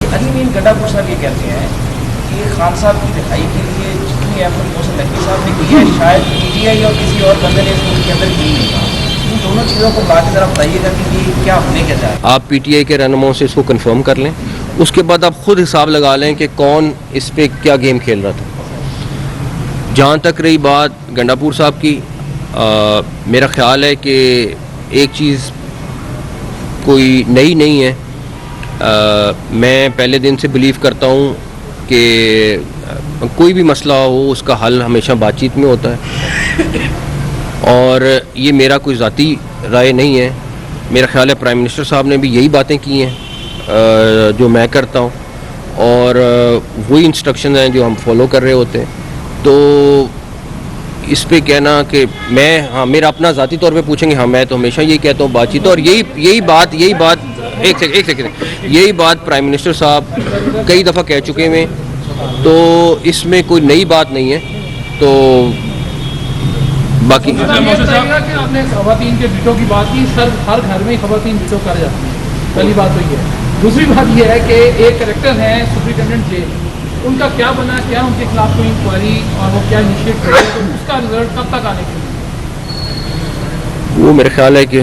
Ali mean Gandapur साहब ये कहते हैं कि खान साहब की रिहाई के लिए जितनी एफर्ट मोहसिन नकवी साहब ने की है शायद पीटीआई और किसी और बंदे ने इसको उनके अंदर की नहीं। इन दोनों चीज़ों को बात ज़रा बताइएगा कि ये क्या होने के चाहे। आप पीटीआई के रहनुमाओं से इसको कंफर्म कर लें, उसके बाद आप खुद हिसाब लगा लें कि कौन इस पर क्या गेम खेल रहा था। जहाँ तक रही बात गंडापुर साहब की, मेरा ख्याल है कि एक चीज़ कोई नई नहीं है। मैं पहले दिन से बिलीव करता हूँ कि कोई भी मसला हो उसका हल हमेशा बातचीत में होता है, और ये मेरा कोई ज़ाती राय नहीं है। मेरा ख्याल है प्राइम मिनिस्टर साहब ने भी यही बातें की हैं जो मैं करता हूँ, और वही इंस्ट्रक्शन हैं जो हम फॉलो कर रहे होते हैं। तो इस पे कहना कि मैं, हाँ, मेरा अपना ज़ाती तौर पे पूछेंगे, हाँ, मैं तो हमेशा यही कहता हूँ बातचीत, और यही बात एक सेकंड यही बात प्राइम मिनिस्टर साहब कई दफ़ा कह चुके हैं, तो इसमें कोई नई बात नहीं है। तो बाकी आपने खवातीन के वीटो की बात की, सर हर घर में खवातीन वीटो कर जाती हैं, पहली बात तो ये है। दूसरी बात ये है कि एक करेक्टर है सुप्रिटेंडेंट जेल, उनका क्या बना, क्या उनके खिलाफ कोई इंक्वायरी और वो क्या इनिशिएट करें, तो उसका रिजल्ट कब तक आने के लिए? वो मेरा ख्याल है कि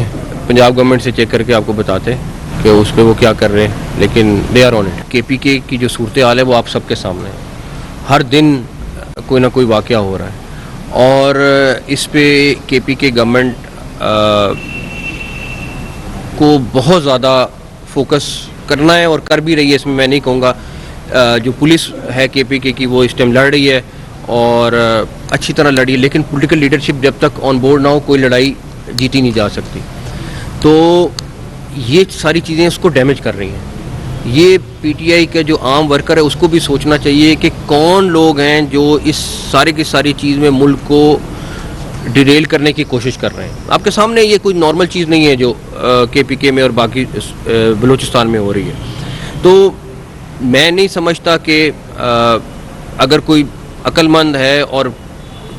पंजाब गवर्नमेंट से चेक करके आपको बताते हैं कि उस पर वो क्या कर रहे हैं, लेकिन they are on it. KPK की जो सूरत हाल है वो आप सबके सामने है, हर दिन कोई ना कोई वाक़या हो रहा है, और इस पे केपीके गवर्नमेंट को बहुत ज़्यादा फोकस करना है और कर भी रही है। इसमें मैं नहीं कहूँगा, जो पुलिस है केपीके की वो इस टाइम लड़ रही है और अच्छी तरह लड़ी है, लेकिन पॉलिटिकल लीडरशिप जब तक ऑन बोर्ड ना हो कोई लड़ाई जीती नहीं जा सकती। तो ये सारी चीज़ें उसको डैमेज कर रही हैं। ये पीटीआई का जो आम वर्कर है उसको भी सोचना चाहिए कि कौन लोग हैं जो इस सारी की सारी चीज़ में मुल्क को डिरेल करने की कोशिश कर रहे हैं। आपके सामने ये कोई नॉर्मल चीज़ नहीं है जो केपीके में और बाकी बलूचिस्तान में हो रही है। तो मैं नहीं समझता कि अगर कोई अक्लमंद है और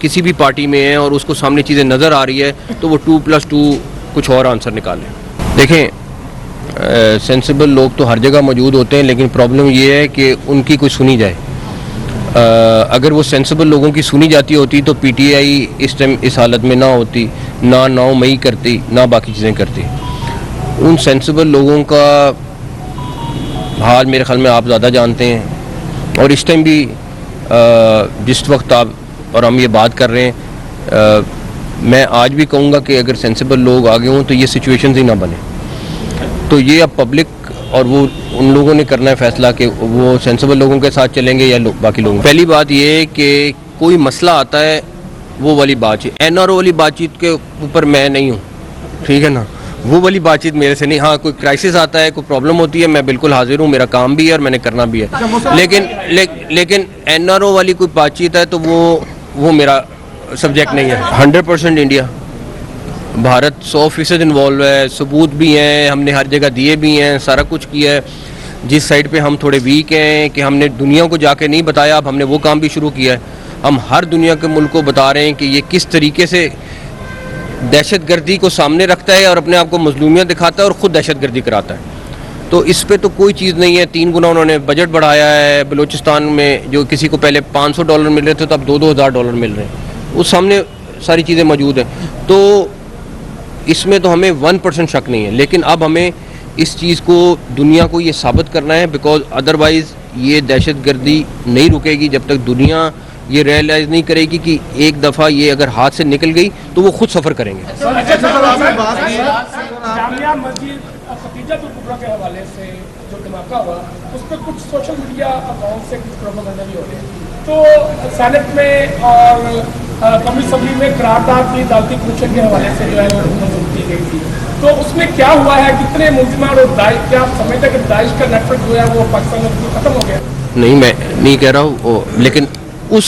किसी भी पार्टी में है और उसको सामने चीज़ें नज़र आ रही है तो वो 2+2 कुछ और आंसर निकालें। देखें, सेंसिबल लोग तो हर जगह मौजूद होते हैं, लेकिन प्रॉब्लम ये है कि उनकी कोई सुनी जाए। अगर वो सेंसिबल लोगों की सुनी जाती होती तो पीटीआई इस टाइम इस हालत में ना होती, ना 9 मई करती, ना बाकी चीज़ें करती। उन सेंसिबल लोगों का हाल मेरे ख्याल में आप ज़्यादा जानते हैं, और इस टाइम भी जिस वक्त आप और हम ये बात कर रहे हैं, मैं आज भी कहूँगा कि अगर सेंसिबल लोग आगे हों तो ये सिचुएशंस ही ना बने। तो ये अब पब्लिक और वो उन लोगों ने करना है फैसला कि वो सेंसिबल लोगों के साथ चलेंगे या बाकी लोगों। पहली बात ये है कि कोई मसला आता है वो वाली बातचीत, एनआरओ वाली बातचीत के ऊपर मैं नहीं हूँ, ठीक है ना, वो वाली बातचीत मेरे से नहीं। हाँ, कोई क्राइसिस आता है, कोई प्रॉब्लम होती है, मैं बिल्कुल हाजिर हूँ, मेरा काम भी है और मैंने करना भी है। लेकिन एनआरओ वाली कोई बातचीत है तो वो मेरा सब्जेक्ट नहीं है। 100% इंडिया, भारत 100% इन्वॉल्व है, सबूत भी हैं, हमने हर जगह दिए भी हैं, सारा कुछ किया है। जिस साइड पे हम थोड़े वीक हैं कि हमने दुनिया को जाके नहीं बताया, अब हमने वो काम भी शुरू किया है। हम हर दुनिया के मुल्क को बता रहे हैं कि ये किस तरीके से दहशतगर्दी को सामने रखता है और अपने आप को मजलूमियत दिखाता है और ख़ुद दहशतगर्दी कराता है। तो इस पे तो कोई चीज़ नहीं है। 3 गुना उन्होंने बजट बढ़ाया है। बलूचिस्तान में जो किसी को पहले $500 मिल रहे थे तो अब $2,000 मिल रहे हैं, उस सामने सारी चीज़ें मौजूद हैं। तो इसमें तो हमें 1% शक नहीं है, लेकिन अब हमें इस चीज़ को दुनिया को ये साबित करना है, बिकॉज अदरवाइज़ ये दहशतगर्दी नहीं रुकेगी जब तक दुनिया ये रियलाइज़ नहीं करेगी कि एक दफ़ा ये अगर हाथ से निकल गई तो वो खुद सफ़र करेंगे। जामिया मस्जिद खतीजतुल कुबरा के हवाले से जो धमाका हुआ उस पर कुछ सोशल मीडिया अकाउंट से कुछ प्रोपेगेंडा भी हो रहे हैं, तो सेनेट में और कौमी असम्बली में करारदाद की अदालती कमीशन के हवाले से जो है वो मंजूर की गई थी, तो उसमें क्या हुआ है, कितने मुलजिमान और दाइश, क्या आप समझते हैं कि दाइश का नेटवर्क जो है वो पाकिस्तान में खत्म हो गया? नहीं, मैं नहीं कह रहा हूँ, लेकिन उस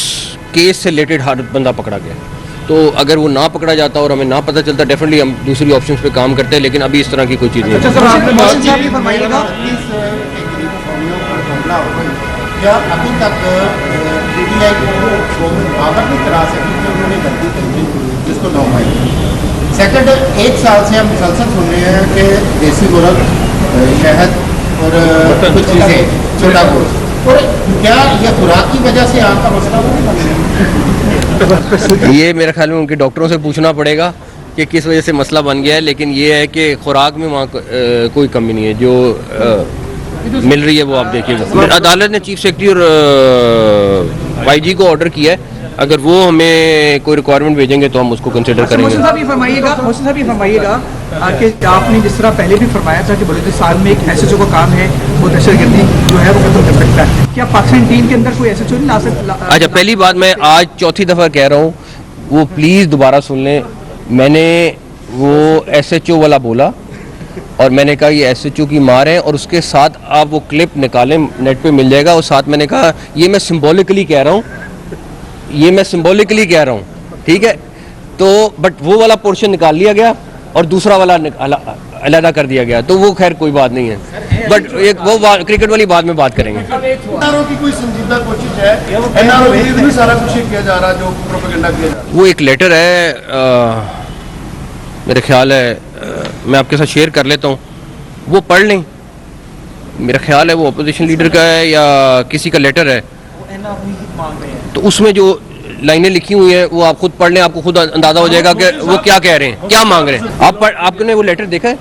केस से रिलेटेड हर बंदा पकड़ा गया। तो अगर वो ना पकड़ा जाता और हमें ना पता चलता, डेफिनेटली हम दूसरी ऑप्शंस पे काम करते हैं, लेकिन अभी इस तरह की कोई चीज़ नहीं है। क्या अभी तक पीटीआई को गवर्नमेंट बाबर नहीं करा सकी कि उन्होंने गलती की जिसको 9 मई। सेकंड, 1 साल से हम मुसलसल सुन रहे हैं कि देसी मुर्ग, शहद और कुछ चीज़ें छोटा गोश्त, और क्या यह खुराक की वजह से आपका मसला हो गया? ये मेरे ख्याल में उनके डॉक्टरों से पूछना पड़ेगा कि किस वजह से मसला बन गया है, लेकिन ये है कि खुराक में वहाँ कोई कमी नहीं है, जो मिल रही है वो आप देखिए। अदालत ने चीफ सेक्रेटरी और IG को ऑर्डर किया है, अगर वो हमें कोई रिक्वायरमेंट भेजेंगे तो हम उसको कंसिडर करेंगे। मोहसिन साहब ये फरमाइएगा कि आपने जिस तरह पहले भी फरमाया था कि बलूचिस्तान में एक SHO का काम है वो दहशतगर्दी जो है वो खत्म कर सकता है, क्या पाकिस्तान टीम के अंदर कोई SHO नहीं ला सकता? अच्छा, पहली बात मैं आज चौथी दफ़ा कह रहा हूँ, वो प्लीज़ दोबारा सुन लें। मैंने वो SHO वाला बोला और मैंने कहा ये SHO की मार है, और उसके साथ आप वो क्लिप निकालें, नेट पे मिल जाएगा, और साथ मैंने कहा ये मैं सिंबॉलिकली कह रहा हूँ, ठीक है। तो बट वो वाला पोर्शन निकाल लिया गया और दूसरा वाला अलग कर दिया गया, तो वो खैर कोई बात नहीं है, बट एक वो क्रिकेट वाली बात में बात करेंगे। NRO की कोई संजीदा कोशिश है? NRO के लिए सारा कुछ किया जा रहा है, जो प्रोपेगेंडा किया जा रहा है। वो एक लेटर है, मेरे ख्याल है मैं आपके साथ शेयर कर लेता हूँ, वो पढ़ लें। मेरा ख्याल है वो अपोजिशन लीडर का है या किसी का लेटर है, तो उसमें जो लाइनें लिखी हुई हैं वो आप खुद पढ़ लें, आपको खुद अंदाजा हो जाएगा कि वो क्या कह रहे हैं, क्या मांग रहे हैं। आपने वो लेटर देखा है?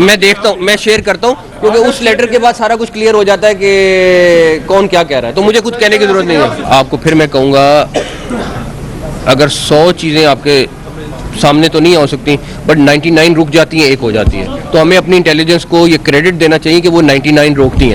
मैं देखता हूँ, मैं शेयर करता हूँ, क्योंकि उस लेटर के बाद सारा कुछ क्लियर हो जाता है कि कौन क्या कह रहा है, तो मुझे कुछ कहने की जरूरत नहीं है। आपको फिर मैं कहूँगा, अगर 100 चीज़ें आपके सामने तो नहीं हो सकती, बट 99 रुक जाती हैं, एक हो जाती है, तो हमें अपनी इंटेलिजेंस को ये क्रेडिट देना चाहिए कि वो 99 रोकती हैं।